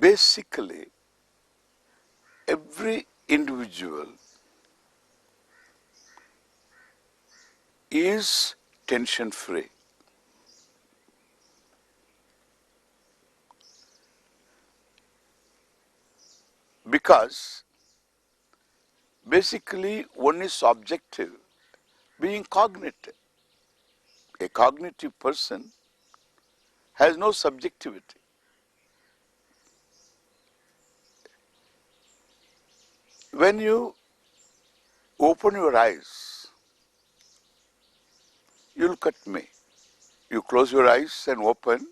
Basically, every individual is tension free. Because basically one is objective, being cognitive. A cognitive person has no subjectivity. When you open your eyes, you look at me. You close your eyes and open,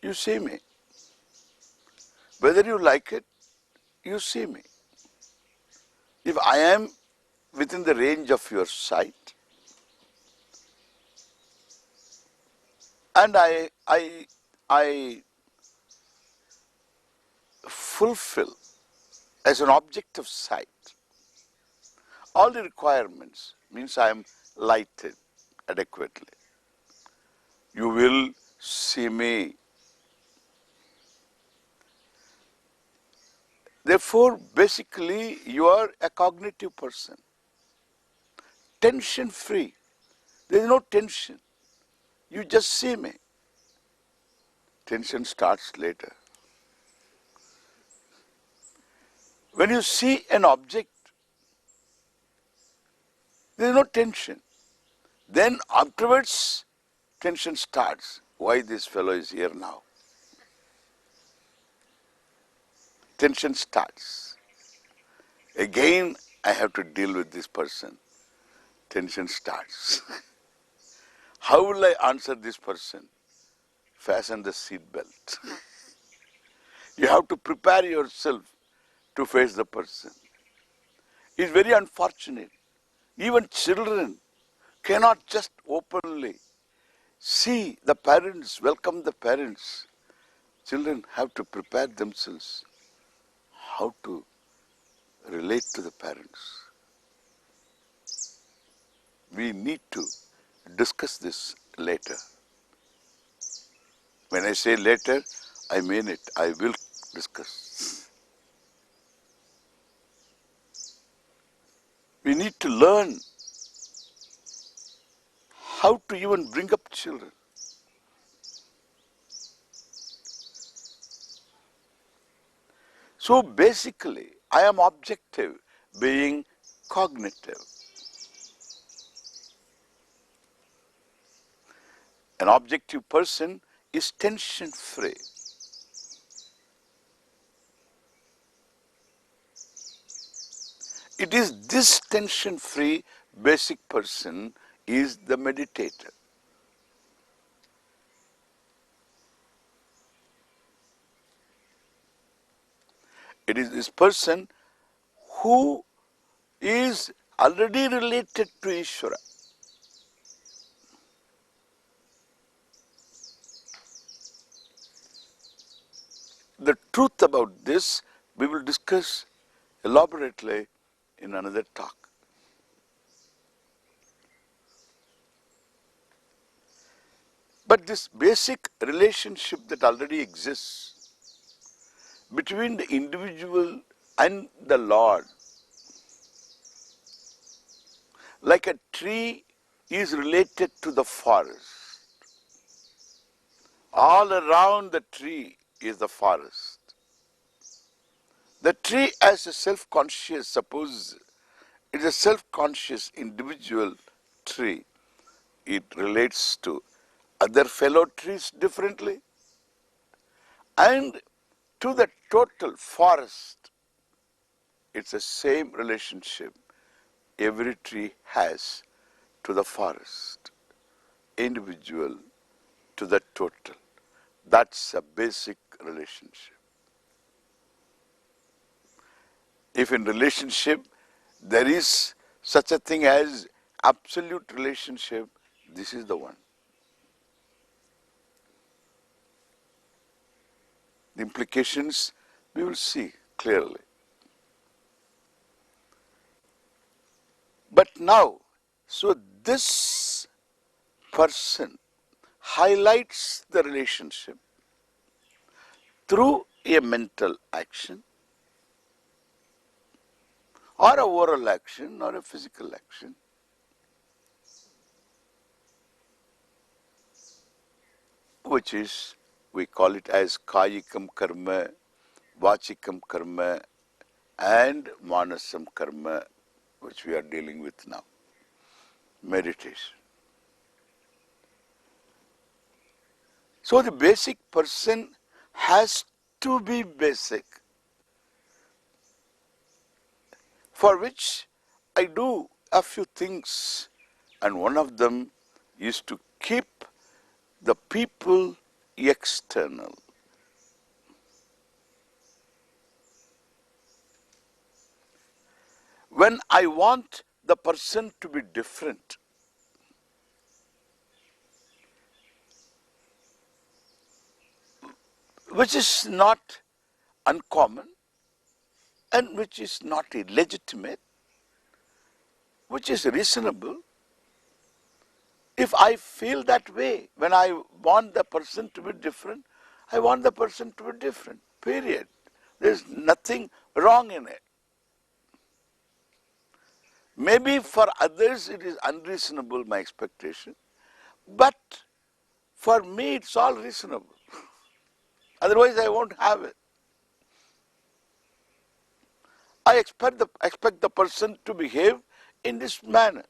you see me. Whether you like it, you see me. If I am within the range of your sight, and I fulfill as an object of sight all the requirements, means I am lighted adequately. You will see me. Therefore, basically, you are a cognitive person. Tension free. There is no tension. You just see me. Tension starts later. When you see an object, there is no tension. Then afterwards, tension starts. Why this fellow is here now? Tension starts. Again, I have to deal with this person. Tension starts. How will I answer this person? Fasten the seat belt. You have to prepare yourself to face the person. It's very unfortunate. Even children cannot just openly see the parents, welcome the parents. Children have to prepare themselves how to relate to the parents. We need to discuss this later. When I say later, I mean it. I will discuss. We need to learn how to even bring up children. So basically, I am objective, being cognitive. An objective person is tension free. It is this tension free basic person is the meditator. It is this person who is already related to Ishvara. The truth about this we will discuss elaborately in another talk. But this basic relationship that already exists between the individual and the Lord, like a tree is related to the forest. All around the tree is the forest. The tree as a self-conscious, suppose it is a self-conscious individual tree, it relates to other fellow trees differently, and to the total forest, it's the same relationship every tree has to the forest, individual to the total. That's a basic relationship. If in relationship there is such a thing as absolute relationship, this is the one. The implications we will see clearly. But now, so this person highlights the relationship through a mental action or a oral action or a physical action, which is, we call it as Kayikam Karma, Vachikam Karma and Manasam Karma, which we are dealing with now. Meditation. So the basic person has to be basic, for which I do a few things, and one of them is to keep the people external. When I want the person to be different, which is not uncommon and which is not illegitimate, which is reasonable, if I feel that way, when I want the person to be different, I want the person to be different, period. There's nothing wrong in it. Maybe for others it is unreasonable, my expectation, but for me it's all reasonable. Otherwise I won't have it. I expect the person to behave in this manner.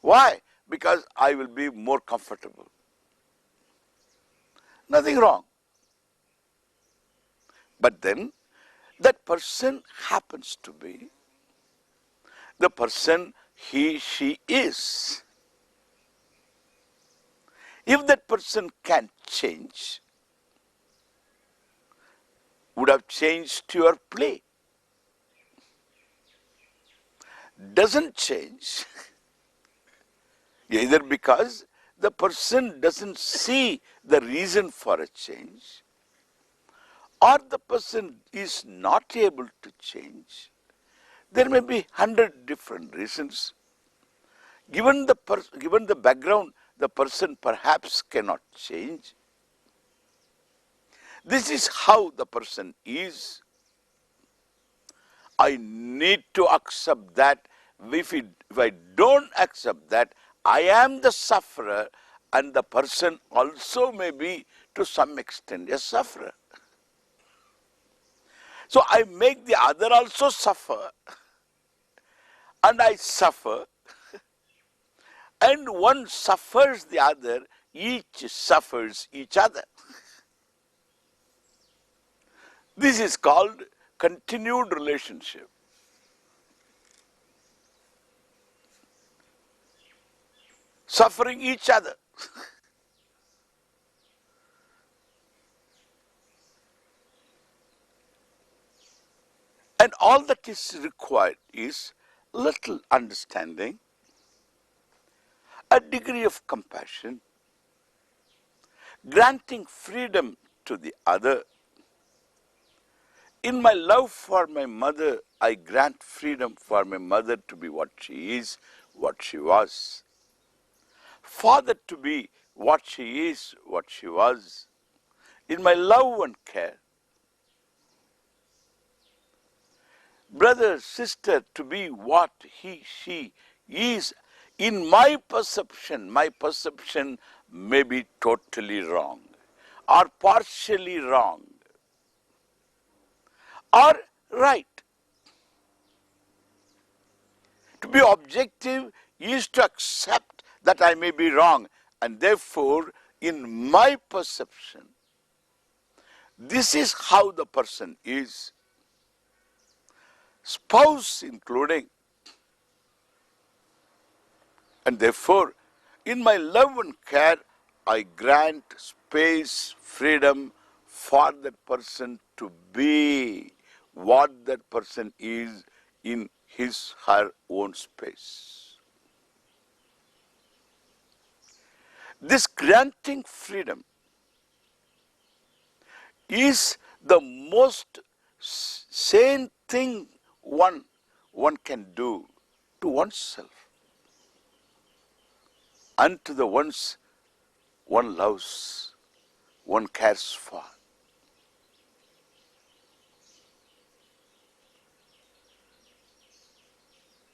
Why? Because I will be more comfortable. Nothing wrong. But then that person happens to be the person she is. If that person can change, would have changed your play. Doesn't change, either because the person doesn't see the reason for a change, or the person is not able to change. There may be 100 different reasons. Given the background, the person perhaps cannot change. This is how the person is. I need to accept that. If I don't accept that, I am the sufferer, and the person also may be to some extent a sufferer. So I make the other also suffer, and I suffer, and one suffers the other, each suffers each other. This is called continued relationship. Suffering each other. And all that is required is little understanding, a degree of compassion, granting freedom to the other. In my love for my mother, I grant freedom for my mother to be what she is, what she was. Father to be what she is, what she was. In my love and care, brother, sister to be what she is. In my perception may be totally wrong or partially wrong or right. To be objective is to accept that I may be wrong, and therefore in my perception, this is how the person is. Spouse including. And therefore, in my love and care, I grant space, freedom for that person to be what that person is in his, her own space. This granting freedom is the most sane thing one can do to oneself and to the ones one loves, one cares for.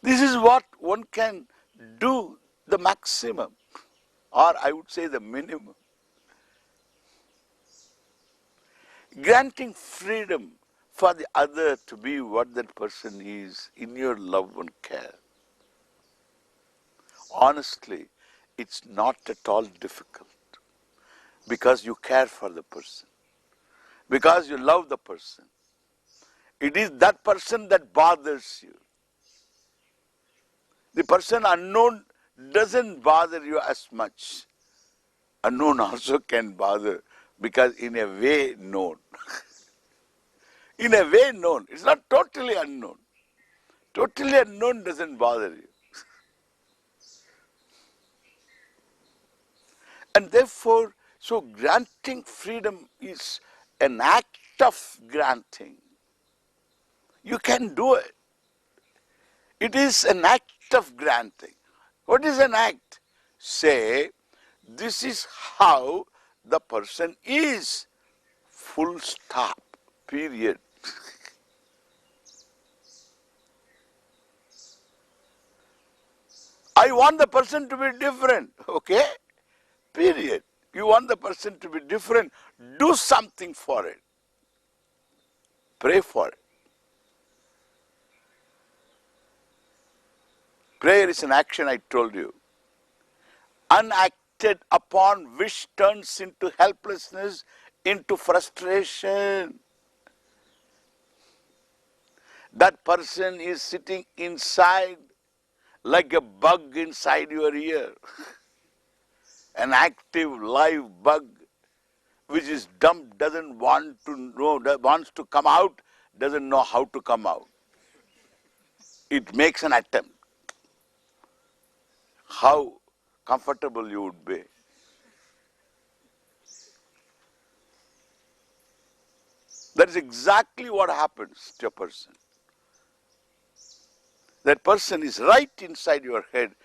This is what one can do the maximum, or I would say the minimum. Granting freedom for the other to be what that person is in your love and care. Honestly, it's not at all difficult because you care for the person, because you love the person. It is that person that bothers you. The person unknown doesn't bother you as much. Unknown also can bother because in a way known. In a way known. It's not totally unknown. Totally unknown doesn't bother you. And therefore, so granting freedom is an act of granting. You can do it. It is an act of granting. What is an act? Say, this is how the person is. Full stop. Period. I want the person to be different. Okay? Period. You want the person to be different. Do something for it. Pray for it. Prayer is an action, I told you. Unacted upon wish turns into helplessness, into frustration. That person is sitting inside like a bug inside your ear. An active live bug which is dumb, doesn't want to know, wants to come out, doesn't know how to come out. It makes an attempt. How comfortable you would be. That is exactly what happens to a person. That person is right inside your head.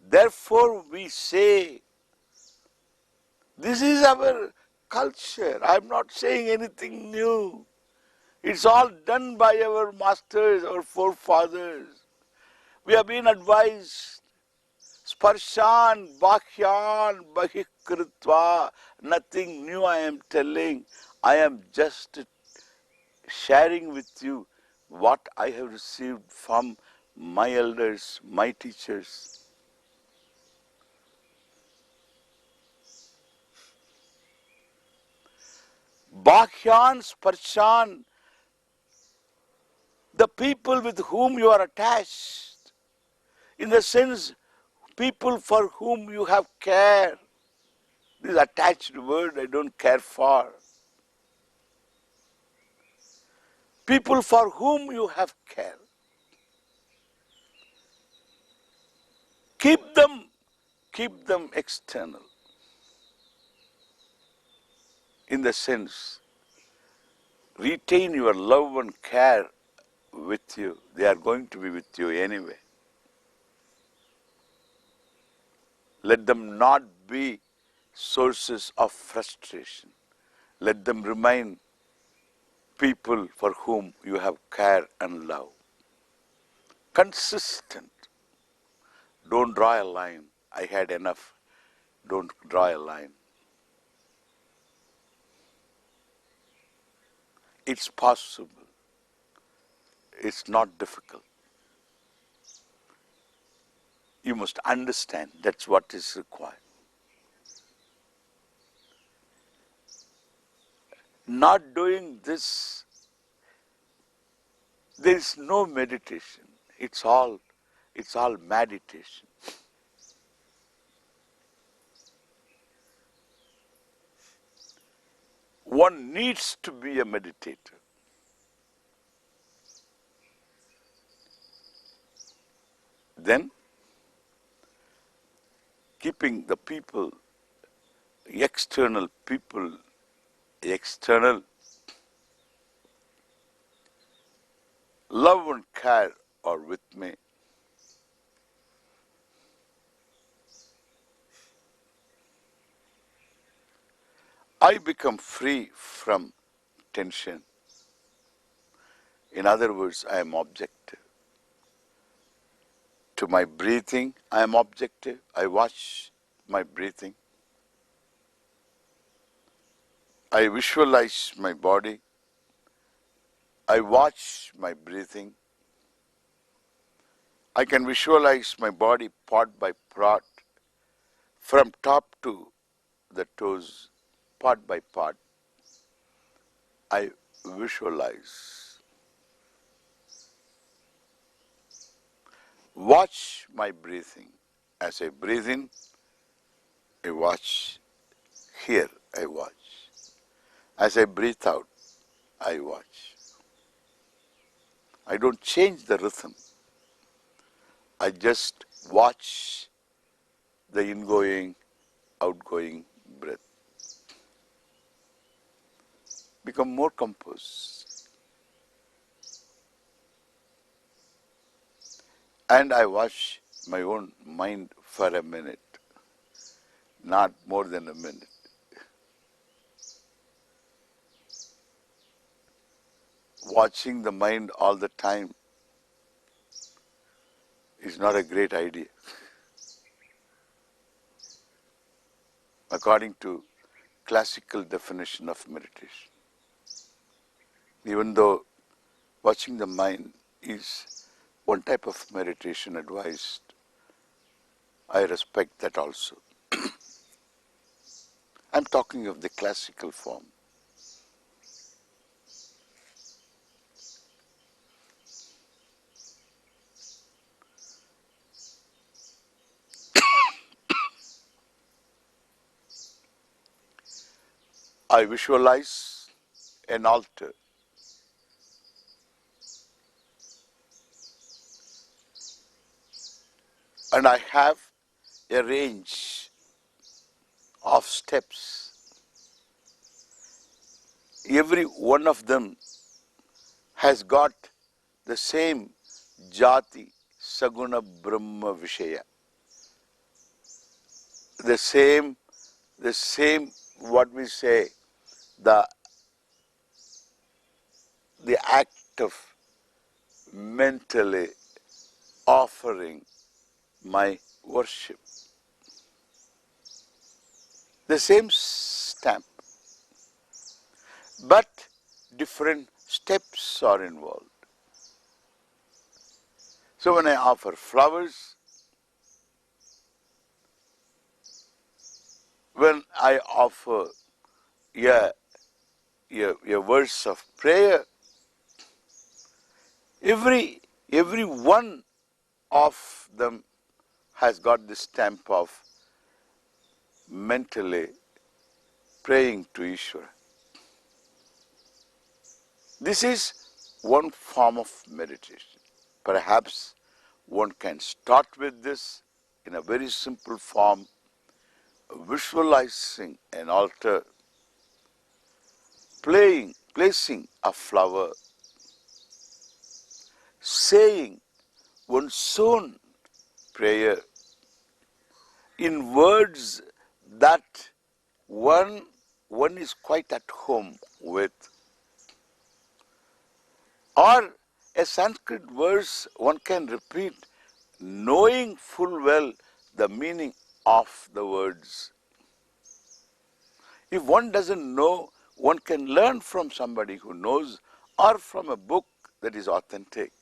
Therefore we say, this is our culture. I'm not saying anything new. It's all done by our masters, our forefathers. We have been advised, sparshan, bhakyan, bahikritva. Nothing new I am telling. I am just sharing with you what I have received from my elders, my teachers. Bhakyan, sparshan, the people with whom you are attached, in the sense, people for whom you have care. This attached word I don't care for. People for whom you have care. Keep them external. In the sense, retain your love and care with you. They are going to be with you anyway. Let them not be sources of frustration. Let them remain people for whom you have care and love. Consistent. Don't draw a line. I had enough. Don't draw a line. It's possible. It's not difficult. You must understand that's what is required. Not doing this, there is no meditation. It's all meditation. One needs to be a meditator. Then, keeping the people, external people, external, love and care are with me. I become free from tension. In other words, I am objective. To my breathing, I am objective. I watch my breathing. I visualize my body. I watch my breathing. I can visualize my body part by part, from top to the toes, part by part. I visualize. Watch my breathing. As I breathe in, I watch. Here, I watch. As I breathe out, I watch. I don't change the rhythm. I just watch the ingoing, outgoing breath. Become more composed. And I watch my own mind for a minute, not more than a minute. Watching the mind all the time is not a great idea. According to classical definition of meditation. Even though watching the mind is one type of meditation advised, I respect that also. I'm talking of the classical form. I visualize an altar and I have a range of steps. Every one of them has got the same jati, saguna, brahma, vishaya. The same, what we say, the act of mentally offering my worship. The same stamp, but different steps are involved. So when I offer flowers, when I offer a verse of prayer, every one of them has got the stamp of mentally praying to Ishvara. This is one form of meditation. Perhaps one can start with this in a very simple form, visualizing an altar, placing a flower, saying one's own prayer in words that one is quite at home with, or a Sanskrit verse one can repeat knowing full well the meaning of the words. If one doesn't know, one can learn from somebody who knows or from a book that is authentic.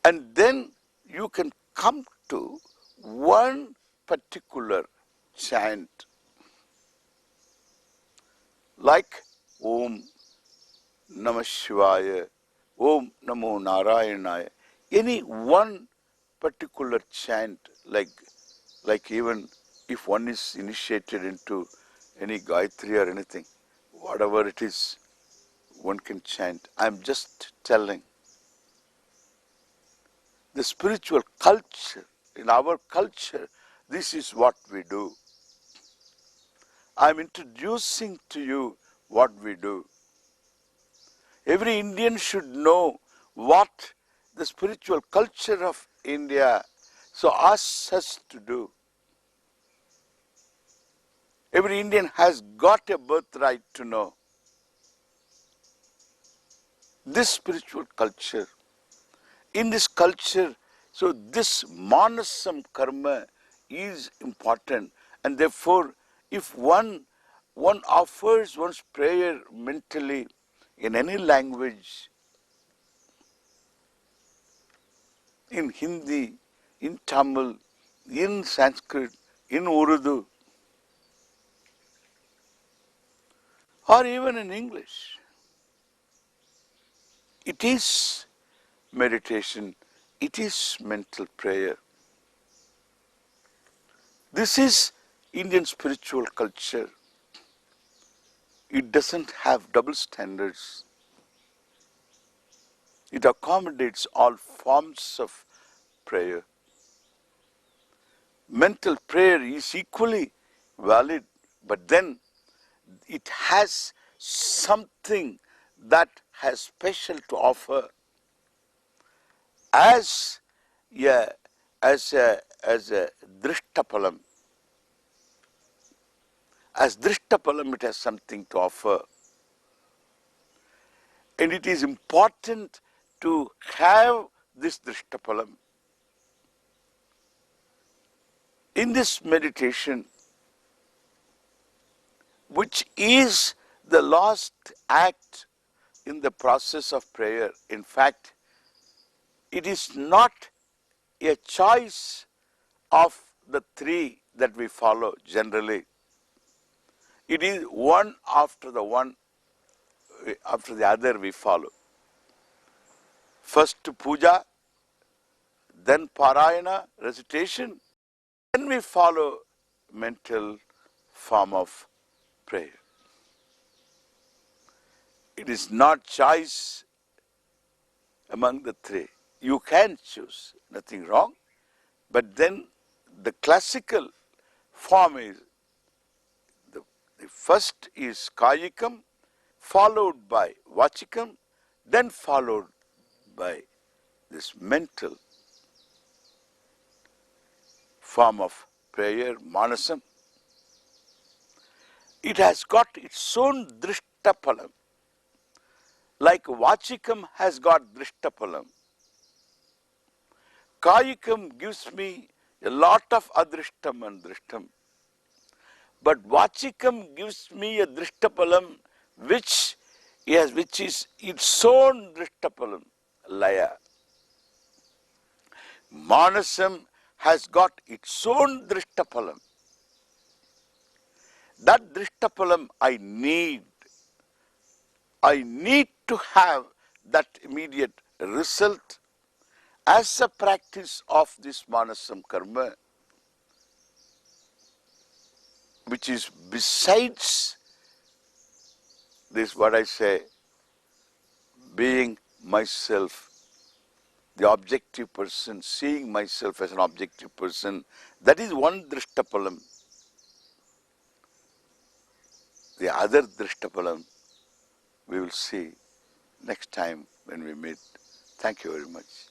And then you can come to one particular chant like Om Namah Shivaya, Om Namo Narayanaya, any one particular chant, like even if one is initiated into any Gayatri or anything, whatever it is, one can chant. I'm just telling. The spiritual culture, in our culture, this is what we do. I'm introducing to you what we do. Every Indian should know what the spiritual culture of India so asks us to do. Every Indian has got a birthright to know this spiritual culture. In this culture, so this Manasam karma is important, and therefore if one offers one's prayer mentally in any language, in Hindi, in Tamil, in Sanskrit, in Urdu, or even in English, it is meditation, it is mental prayer. This is Indian spiritual culture. It doesn't have double standards. It accommodates all forms of prayer. Mental prayer is equally valid, but then it has something that has special to offer as a drishtapalam. As drishtapalam, it has something to offer. And it is important to have this drishtapalam. In this meditation, which is the last act in the process of prayer. In fact, it is not a choice of the three that we follow generally. It is one after the other we follow. First puja, then parayana, recitation, then we follow mental form of prayer. It is not choice among the three. You can choose, nothing wrong, but then the classical form is the first is kayikam, followed by vachikam, then followed by this mental form of prayer, manasam. It has got its own drishtapalam. Like vachikam has got drishtapalam. Kayikam gives me a lot of adrishtam and drishtam. But vachikam gives me a drishtapalam which is its own drishtapalam, laya. Manasam has got its own drishtapalam. That drishtapalam I need to have that immediate result as a practice of this Manasam karma, which is besides this, what I say, being myself, the objective person, seeing myself as an objective person. That is one drishtapalam. The other drishtapalam we will see next time when we meet. Thank you very much.